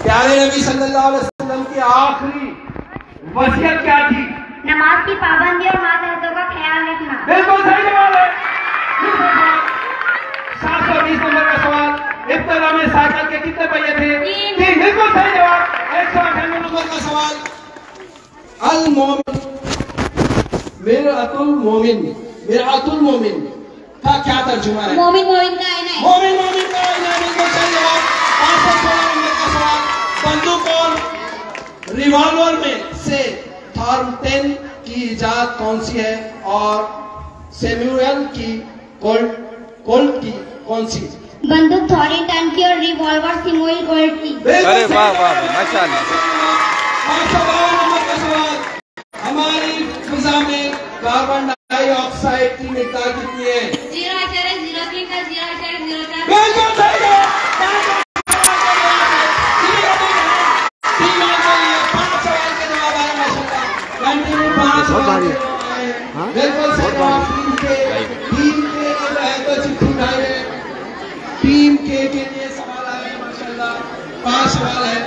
प्यारे नबी सल्लल्लाहु अलैहि वसल्लम की आखिरी वसीयत क्या थी? नमाज की पाबंदी और मातहतों का ख्याल रखना। बिल्कुल सही जवाब है। 720 नंबर का सवाल। इब्तिदा में साइकिल के कितने पहिए थे? 3। बिल्कुल सही जवाब। 198 नंबर का सवाल। अल मोमिन मिरअतुल मोमिन का क्या तर्जुमा है? मोमिन मोमिन का आईना है। मोमिन मोमिन का आईना है। बिल्कुल सही जवाब। 516 नंबर का सवाल। बंदूक और रिवॉल्वर में से थॉर्मटेन की इजाद कौन सी है और सैमुअल की कोल्ट की कौन सी? बंदूक थॉर्मटेन की और रिवॉल्वर सैमुअल कोल्ट की। अरे वाह वाह माशाअल्लाह। 552 नंबर का सवाल। हमारी फिजा में कार्बन डाइऑक्साइड की मिकदार कितनी है? 0.03 का 0.04। बिल्कुल सही जवाब। 5 सवाल के जवाब आए माशाल्लाह। कंटिन्यू 5 सवाल के जवाब आए। बिल्कुल सही जवाब। टीम के जो है तो चिट्ठी उठाए हैं। टीम के लिए सवाल आए हैं माशाल्लाह। 5 सवाल है।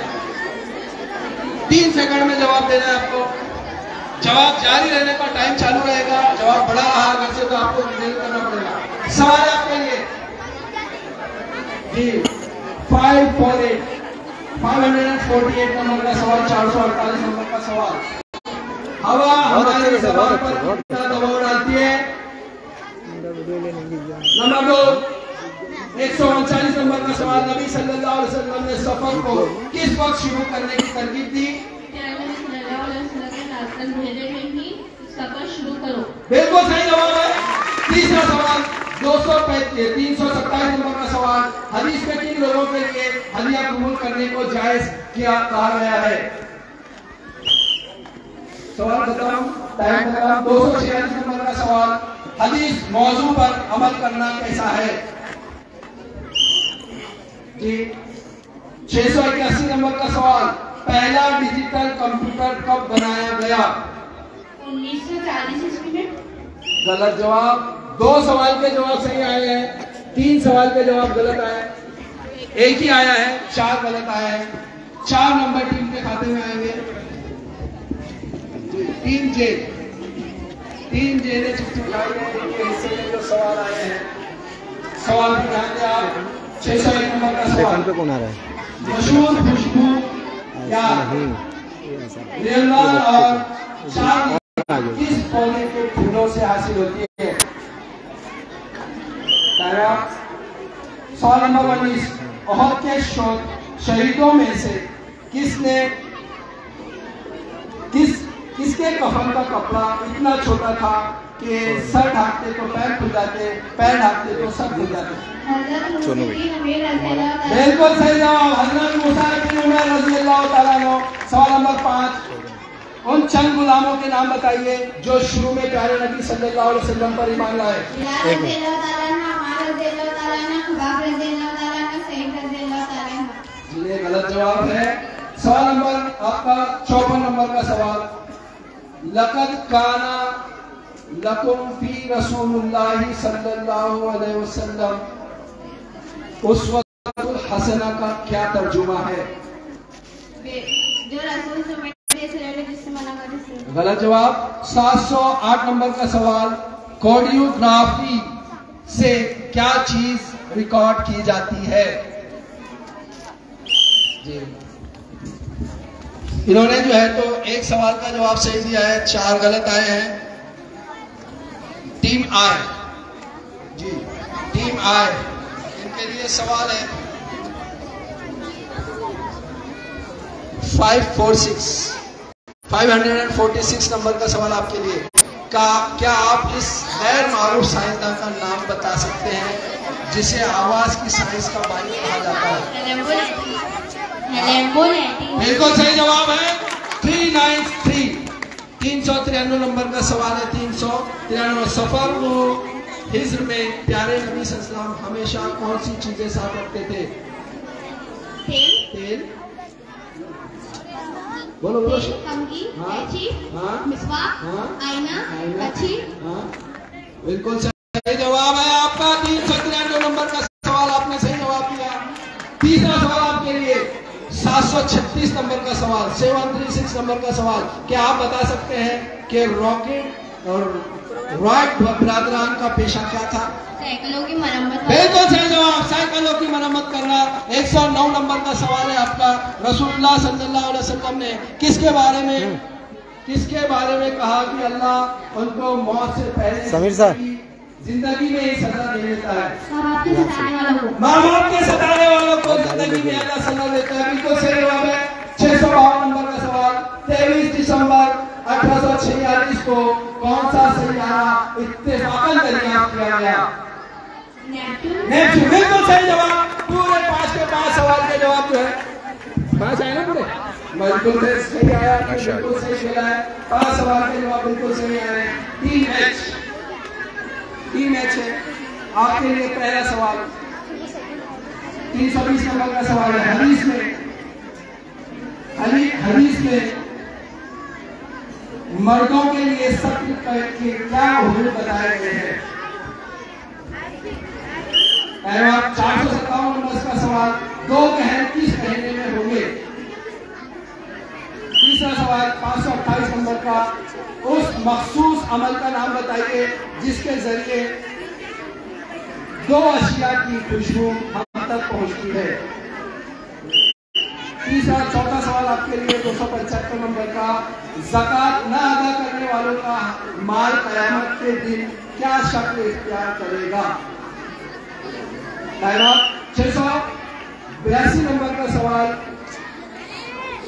3 सेकंड में जवाब देना है आपको। जवाब जारी रहने पर टाइम चालू रहेगा। जवाब बड़ा रहा अगर से तो आपको देर करना पड़ेगा। सवाल आपके लिए जी 548 नंबर का सवाल। 448 नंबर का सवाल। हवा हमारे सवाल पर कितना दबाव डालती है? नंबर 2 139 नंबर का सवाल। नबी सल्लल्लाहु अलैहि वसल्लम ने सफर को किस वक्त शुरू करने की तरकीब दी? सफर शुरू करो। बिल्कुल सही जवाब है। तीसरा सवाल 327 नंबर का सवाल। हदीस में किन लोगों के लिए हदिया कबूल करने को जायज क्या कहा गया है? सवाल खत्म। टाइम खत्म। 246 नंबर का सवाल। हदीस मौजू पर अमल करना कैसा है? जी 681 नंबर का सवाल। पहला डिजिटल कंप्यूटर कब बनाया गया? 1940 ईस्वी में। गलत जवाब। 2 सवाल के जवाब सही आए हैं। 3 सवाल के जवाब गलत आए। एक ही आया है। 4 गलत आए हैं। 4 नंबर टीम के खाते में आएंगे। 3 जे ने चिट्ठी उठाई है। इनके हिस्से में जो सवाल आए हैं सवाल भी ध्यान दें आप। 601 नंबर का सवाल। पे कौन आ रहा है? मशहूर खुशबू या रेलगाड़ और चार किस पौधे के फूलों से हासिल होती है? सवाल नंबर 19। ओहद के शहीदों में से किसके कफन का कपड़ा इतना छोटा था कि सर ढाकते तो पैर खुल जाते, पैर ढाकते तो सर खुल जाते? बिल्कुल सही जवाब। हजरत मूसा बिन उमर रज़ियल्लाहु ताला अन्हु। सवाल नंबर 5। उन चंद गुलामों के नाम बताइए जो शुरू में प्यारे नबी सल्लल्लाहु अलैहि वसल्लम पर ईमान लाए। ये गलत जवाब है। सवाल नंबर आपका 54 नंबर का सवाल। लक़द काना लकुम फी रसूलिल्लाहि सल्लल्लाहु अलैहि वसल्लम उस्वतुल हसना का क्या तर्जुमा है? जो रसूल जिससे मना करे। गलत जवाब। 708 नंबर का सवाल। कोरियोग्राफी से क्या चीज रिकॉर्ड की जाती है? जी इन्होंने जो है तो एक सवाल का जवाब सही दिया है। 4 गलत आए हैं। टीम आए जी टीम आए इनके लिए सवाल है 546 नंबर का सवाल आपके लिए। क्या आप इस गैर मारूफ साइंसदान का नाम बता सकते हैं जिसे आवाज की साइंस का बानी कहा जाता है? बिल्कुल सही जवाब है। 393 नंबर का सवाल है। 393 सफर हिज्र में प्यारे नबी सल्लल्लाहु अलैहि वसल्लम हमेशा कौन सी चीजें साथ रखते थे? तेल। बोलो बोलो। आईना, कच्छी। बिल्कुल सही जवाब है आपका। 393 नंबर का सवाल आपने सही जवाब दिया। तीसरा सवाल आपके लिए 736 नंबर का सवाल, 736 नंबर का सवाल, क्या आप बता सकते हैं कि रॉकेट और राइट ब्रादरान का पेशा क्या था? साइकिलों की मरम्मत। बिल्कुल सही जवाब, साइकिलों की मरम्मत करना। 109 नंबर का सवाल है आपका। रसूलुल्लाह सल्लल्लाहु अलैहि वसल्लम ने किसके बारे में कहा कि अल्लाह उनको मौत से पहले समीर साहब जिंदगी में ही सजा दे देता है? माँ बाप के सताने वालों को। माँ बाप के सताने वालों को जिंदगी में अल्लाह सजा देता है। बिल्कुल सही जवाब है। 652 नंबर का सवाल, 23 दिसंबर 1846 को कौन सा सैयारा इत्तेफाकन दरियाफ्त किया गया? नेपच्यून। बिल्कुल सही जवाब। पूरे 5 के 5 सवाल के जवाब जो है 5 आए ना पूरे, बिल्कुल सही आया, बिल्कुल सही खेला है। 5 सवाल के जवाब बिल्कुल सही आए हैं। टीम मैच है आपके लिए। पहला सवाल 320 नंबर का सवाल है। हदीस में मर्दों के लिए सत्य के क्या हुक्म बताए गए हैं? 457 नंबर का सवाल, 2 गहन किस महीने में होंगे? तीसरा सवाल 528 नंबर का, उस मखसूस अमल का नाम बताइए जिसके जरिए 2 अशिया की खुशबू हम तक पहुंचती है। चौथा सवाल आपके लिए 275 नंबर का, ज़कात न अदा करने वालों का माल कयामत के दिन क्या शक्ल इख्तियार करेगा? 682 नंबर का सवाल,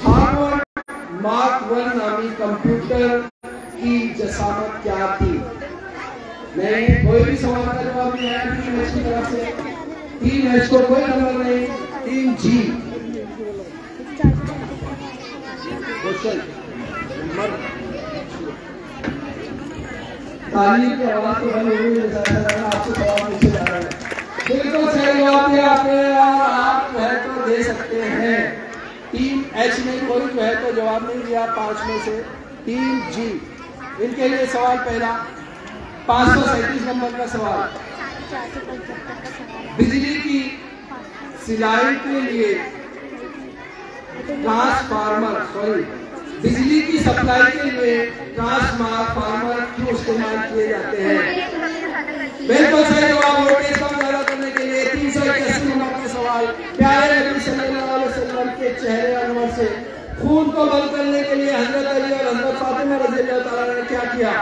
हार्वर्ड मार्क 1 नामी कंप्यूटर की जसामत क्या थी? नहीं, कोई भी सवाल का जवाब नहीं आया टीम मैच की तरफ से। टीम मैच को कोई नंबर नहीं। टीम जी ताली की आवाज तो बंद हो गई है, आपसे सवाल पूछे जा रहे हैं। बिल्कुल सही जवाब दिया आपने और आप जो है तो दे सकते हैं। टीम एच ने कोई जो है तो जवाब नहीं दिया 5 में से। टीम जी, इनके लिए सवाल पहला 537 नंबर का सवाल, बिजली की सिलाई के लिए बिजली की सप्लाई के लिए ट्रांसफार्मर क्यों इस्तेमाल किए जाते हैं? बिल्कुल सही जवाब, वोल्टेज कम ज्यादा करने के लिए। 381 नंबर का सवाल, प्यारे नबी सल्लल्लाहु अलैहि वसल्लम के चेहरे अनवर से खून को बंद करने के लिए हजरत अली और हजरत फातिमा रज़ियल्लाहु ताला ने क्या किया?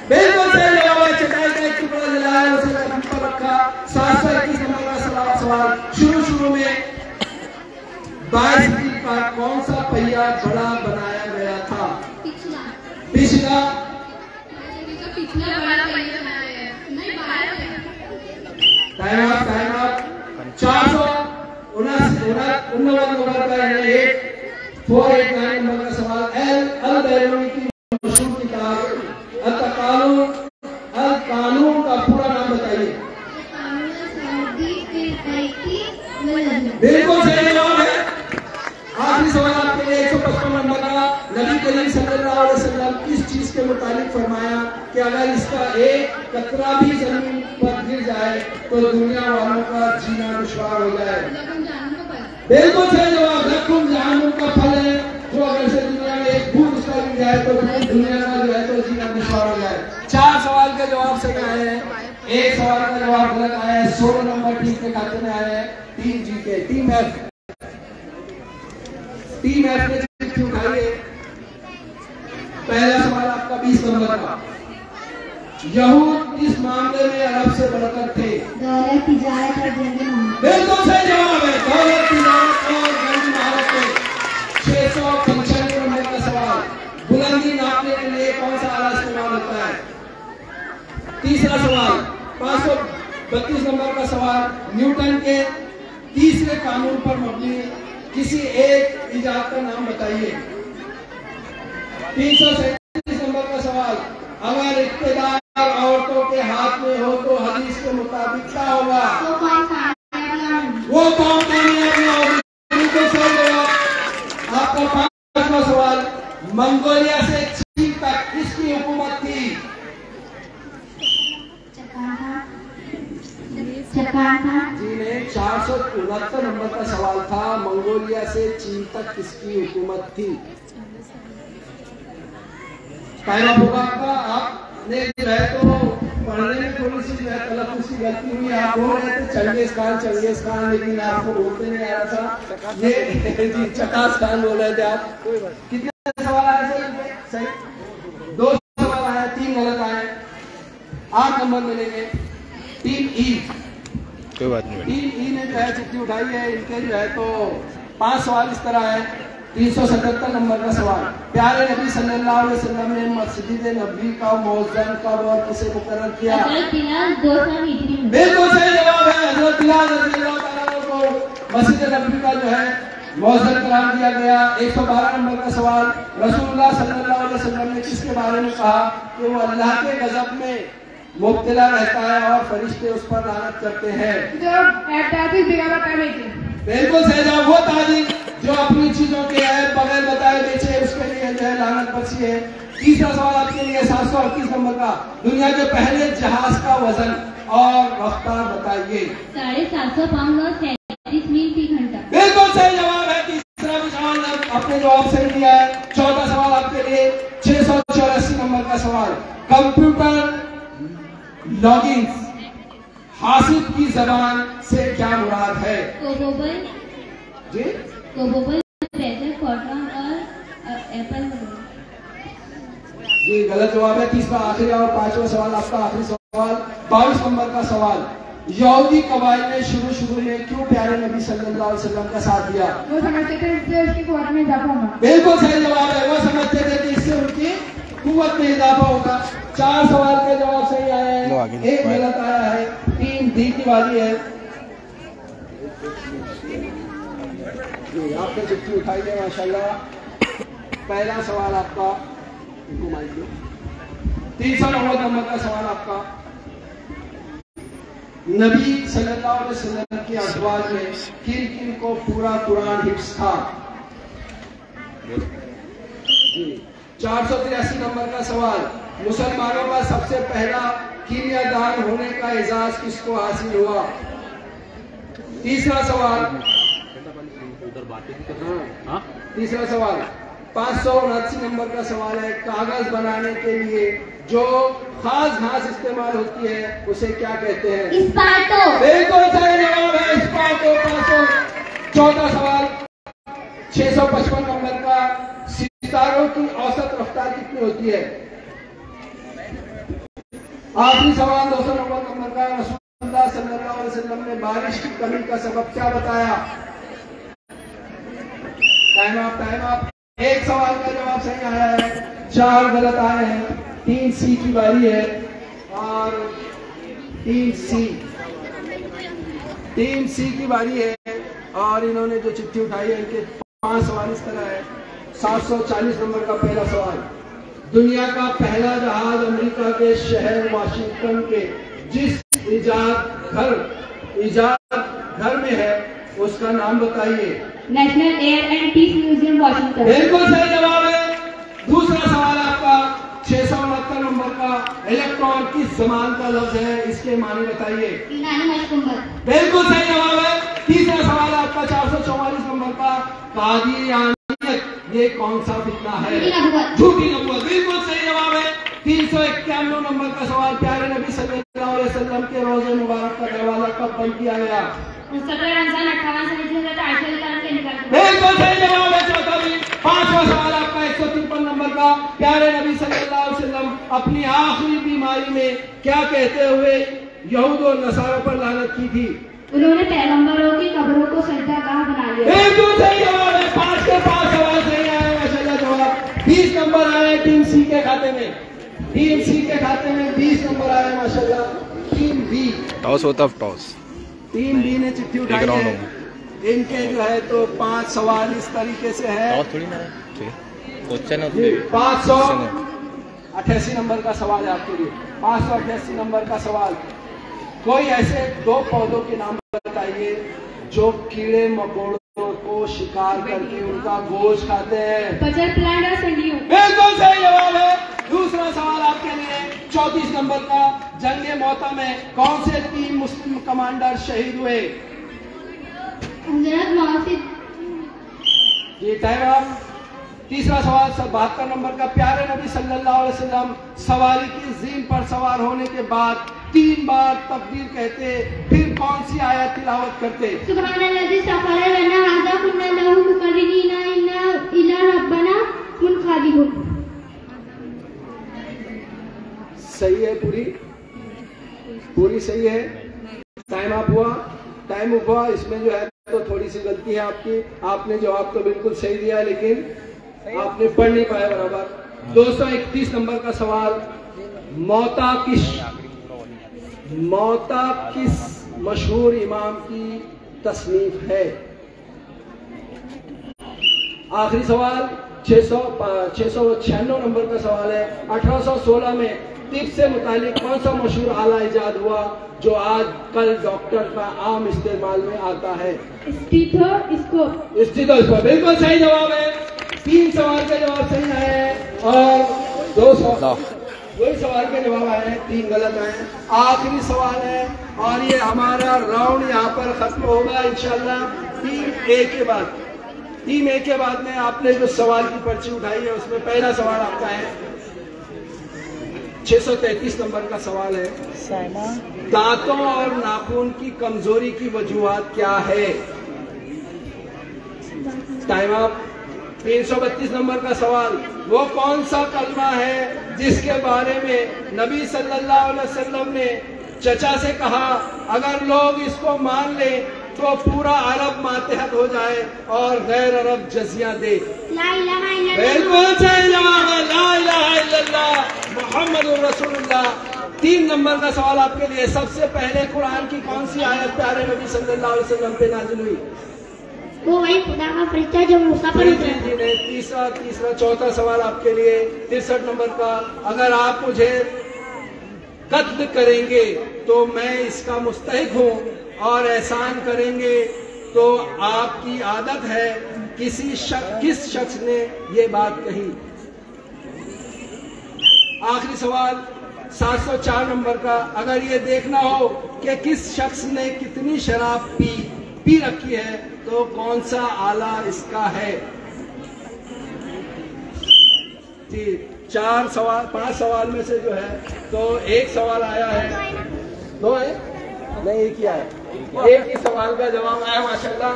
बिल्कुल सही जवाब है, चटाई का एक टुकड़ा जलाया, उसे जमीन पर रखा। 721 नंबर का सवाल, शुरू में बाइसिकल का कौन सा पहिया बड़ा बनाया गया था? पिछला टाइम अप 479 नंबर का है। 489 नंबर का सवाल, अल बैरूनी की मशहूर किताब अल कानून का पूरा नाम बताइए। बिल्कुल सही जवाब है। आखिरी सवाल आपके लिए 155 नंबर का, नबी करीम सल्लल्लाहु अलैहि वसल्लम किस चीज के मुतालिक फरमाया कि अगर इसका एक कतरा भी जमीन पर गिर जाए तो दुनिया वालों का जीना दुश्वार हो जाए? बिल्कुल सही जवाब, लकुम जहन्नुम का फल है, जो अगर से दुनिया में एक बूंद उसका गिर जाए तो दुनिया का जो है तो जीना दुश्वार हो जाए। 4 सवाल के जवाब सही आए हैं, 1 सवाल का जवाब गलत आया है। 16 नंबर टीम के खाते में आया है। टीम जी के टीम एफ ने चिट्ठी उठाई है। पहला सवाल आपका 20 नंबर का, यहूद इस मामले में अरब से बढ़कर थे? दौलत, तिजारत और जंगी महारत। बिल्कुल सही जवाब है, दौलत, तिजारत और जंगी महारत। 695 नंबर का सवाल, बुलंदी नापने के लिए कौन सा आला इस्तेमाल होता है? तीसरा सवाल 532 नंबर का सवाल, न्यूटन के तीसरे कानून पर मबनी किसी एक इजाद का नाम बताइए। 337 नंबर का सवाल, अगर इख्तियार औरतों के हाथ में हो तो हदीस के मुताबिक क्या होगा? वो कौन कामयाबी होगी? बिल्कुल सही जवाब। आपका 5वां सवाल, मंगोलिया से चीन तक किसकी हुकूमत थी? जी ने 400 69 नंबर का सवाल था, मंगोलिया से चीन तक किसकी हुकूमत थी? टाइम अप होगा आपका। आपने जो है तो पढ़ने में थोड़ी सी जो है तलफ़्फ़ुज़ की गलती हुई। आप बोल रहे थे चंगेज खान, लेकिन आपको बोलते नहीं आ रहा था, ये जी चकास खान बोल रहे थे आप। कितने सवाल आए सही? 2 सवाल आए, 3 गलत आए, 8 नंबर मिलेंगे। टीम ई, कोई बात नहीं। टीम ई ने जो है चिट्ठी उठाई है, इनके जो है तो 5 सवाल इस तरह है। 377 नंबर का सवाल, प्यारे नबी सल्लल्लाहु अलैहि वसल्लम ने मस्जिद नबी का मौज़न कब और किसे मुकर्रर किया? बिल्कुल सही जवाब है। हज़रत बिलाल रज़ियल्लाहु ताला को मस्जिद नबी का जो है मौज़न करार दिया गया। 112 नंबर का सवाल, रसूलुल्लाह सल्लल्लाहु अलैहि वसल्लम ने किसके बारे में कहा कि वो अल्लाह के गज़ब में मुब्तला रहता है और फरिश्ते उस पर लानत करते हैं? बिल्कुल सही जवाब, वो ताजिर जो अपनी चीजों के बगैर बताए बेचे, उसके लिए जो है लानत बरसी है। तीसरा सवाल आपके लिए 738 नंबर का, दुनिया के पहले जहाज का वजन और रफ्तार बताइए। 750 पाउंड और 37 मील फी घंटा। बिल्कुल सही जवाब है। तीसरा भी सवाल आपने जवाब सही दिया है। चौथा सवाल आपके लिए 684 नंबर का सवाल, कंप्यूटर लॉगिन हासिब की जबान से क्या मुराद है? कोबोबल जी, कोबोबल, ट्रेजर, फोर्ट्रॉन और एप्पल। ये गलत जवाब है। तीसरा आखिरी और 5वां सवाल आपका आखिरी सवाल, 22 नंबर का सवाल, यहूदी कबाइल ने शुरू में क्यों प्यारे नबी सल्लल्लाहु अलैहि वसल्लम का साथ दिया? वो समझते थे इससे उसकी कुव्वत में इजाफा होगा। बिल्कुल सही जवाब है, वो समझते थे कि इससे उनकी कुव्वत में इजाफा होगा। 4 सवाल के जवाब सही आए हैं, 1 गलत आया है। टीम डी की बारी है। आपने चिट्ठी उठाई है माशाल्लाह। पहला सवाल आपका 390 नंबर का सवाल आपका, नबी सल्लल्लाहु अलैहि वसल्लम की अज़वाज में किन किन को पूरा कुरान हिफ्ज़ था? 483 नंबर का सवाल, मुसलमानों का सबसे पहला कीमियादान होने का एजाज किसको हासिल हुआ? तीसरा सवाल, तीसरा सवाल 579 नंबर का सवाल है, कागज बनाने के लिए जो खास घास इस्तेमाल होती है उसे क्या कहते हैं? इस्पातो। बिल्कुल सही जवाब है, इस्पातो। 514 सवाल 655 नंबर का, सितारों की औसत रफ्तार कितनी होती है? आखिरी सवाल 290 नंबर का, रसूलुल्लाह सल्लल्लाहु अलैहि वसल्लम ने बारिश की कमी का सबब क्या बताया? टाइम आप। 1 सवाल का जवाब सही आया है, 4 गलत आए हैं। 3 सी की बारी है और 3 सी की बारी है और इन्होंने जो चिट्ठी उठाई है इनके 5 सवाल इस तरह है। 740 नंबर का पहला सवाल, दुनिया का पहला जहाज अमेरिका के शहर वाशिंगटन के जिस इजाद घर में है उसका नाम बताइए। National air and space museum Washington. बिल्कुल सही जवाब है। दूसरा सवाल आपका 669 नंबर का, इलेक्ट्रॉन किस जबान का लफ्ज है, इसके मानी बताइए। बिल्कुल सही जवाब है। तीसरा सवाल आपका 444 नंबर का, कादियानियत ये कौन सा फितना है? झूठी नबूवत। बिल्कुल सही जवाब है। 391 नंबर का सवाल, प्यारे नबी सल्लल्लाहु अलैहि वसल्लम के रोज़े मुबारक का दरवाजा कब बंद किया गया? 17 रमजान 58 बिल्कुल सही जवाब है। चौथा भी। 5वां सवाल आपका 153 नंबर का, प्यारे नबी सल्लल्लाहु अलैहि वसल्लम अपनी आखिरी बीमारी में क्या कहते हुए यहूद और नसारों पर लानत की थी? उन्होंने पैगंबरों की कब्रों को सजदागाह बना लिया। बिल्कुल सही जवाब है। 5 के 5 सवाल सही आए माशाल्लाह। जवाब 20 नंबर आए टीम सी के खाते में। टीम सी के खाते में 20 नंबर आए माशाल्लाह। टीम बी, टॉस होता है टॉस। टीम बी ने चिट्ठी उठाई है, इनके जो है तो 5 सवाल इस तरीके से है। 588 नंबर का सवाल है आपके लिए। 588 नंबर का सवाल, कोई ऐसे 2 पौधों के नाम बताइए जो कीड़े मकोड़ों को शिकार करके उनका गोश्त खाते हैं। बजर प्लांट और सेंडियो। बिल्कुल सही जवाब है। दूसरा सवाल आपके लिए 34 नंबर का, जंगे मौता में कौन से 3 मुस्लिम कमांडर शहीद हुए? हजरत मोहसिन। ये टाइम आप। तीसरा सवाल 72 नंबर का, प्यारे नबी सल्लल्लाहु अलैहि वसल्लम सवारी की ज़ीन पर सवार होने के बाद 3 बार तकबीर कहते, फिर कौन सी आयत तिलावत करते? सुब्हानल्लाज़ी सफ़र लना हाज़ा कुन्ना लहू मुकर्रिनीना इन्ना इला रब्बना मुनक़ालिबून। सही है, पूरी सही है। टाइम आप हुआ, टाइम हुआ। इसमें जो है तो थोड़ी सी गलती है आपकी। आपने जवाब तो बिल्कुल सही दिया, लेकिन आपने पढ़ नहीं पाया बराबर। 231 नंबर का सवाल, मौता किस मशहूर इमाम की तसनीफ है? आखिरी सवाल 696 नंबर का सवाल है, 1816 में तिब से मुतालिक कौन सा मशहूर आला इजाद हुआ जो आज कल डॉक्टर का आम इस्तेमाल में आता है? स्टेथोस्कोप। बिल्कुल सही जवाब है। 3 सवाल के जवाब सही आए हैं और 2 सवाल के जवाब आए हैं, 3 गलत आए हैं। आखिरी सवाल है और ये हमारा राउंड यहाँ पर खत्म होगा इंशाल्लाह। टीम ए के बाद में आपने जो सवाल की पर्ची उठाई है उसमें पहला सवाल आपका है, 633 नंबर का सवाल है, दांतों और नाखून की कमजोरी की वजूहात क्या है? Time up. 332 नंबर का सवाल, वो कौन सा कलमा है जिसके बारे में नबी सल्लल्लाहु अलैहि वसल्लम ने चचा से कहा अगर लोग इसको मान ले तो पूरा अरब मातहत हो जाए और गैर अरब जजिया दे? ला इलाहा इल्लल्लाह। बिल्कुल सही जवाब है, ला इलाहा इल्लल्लाह मुहम्मदुर रसूलुल्लाह। 3 नंबर का सवाल आपके लिए, सबसे पहले कुरान की कौन सी आयत प्यारे नबी सल्लल्लाहु अलैहि वसल्लम पे नाज़िल हुई? वो वही खुदा का फरिश्ता जो मूसा पर उतरा। तीसरा चौथा सवाल आपके लिए 63 नंबर का, अगर आप मुझे कत्ल करेंगे तो मैं इसका मुस्तहिक हूँ और एहसान करेंगे तो आपकी आदत है, किस शख्स ने ये बात कही? आखिरी सवाल 704 नंबर का, अगर ये देखना हो कि किस शख्स ने कितनी शराब पी रखी है तो कौन सा आला इसका है? जी 5 सवाल में से जो है तो 1 सवाल आया है, 2 है नहीं, 1 ही आया। 1 ही सवाल का जवाब आया माशाल्लाह।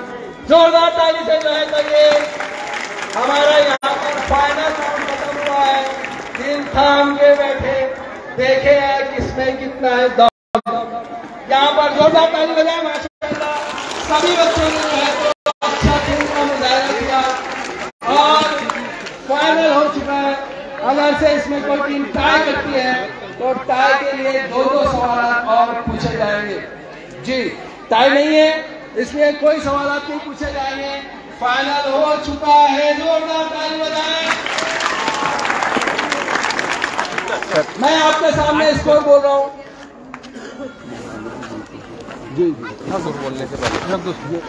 जोरदार ताली से जो है तो ये हमारा यहाँ पर फाइनल राउंड खत्म हुआ है। दिल थाम के बैठे देखे है किसमें कितना है दम। यहाँ पर जोरदार ताली बजाए माशाल्लाह। सभी बच्चों ने जो है तो अच्छा खेल का मुजाहरा किया और फाइनल हो चुका है। अगर से इसमें कोई टीम टाई करती है तो टाई के लिए 2 सवाल और पूछे जाएंगे। जी टाई नहीं है इसलिए कोई सवाल नहीं पूछे जाएंगे। फाइनल हो चुका है, जोरदार ताली बजाएं। मैं आपके सामने स्कोर बोल रहा हूँ। जी बोलने से पहले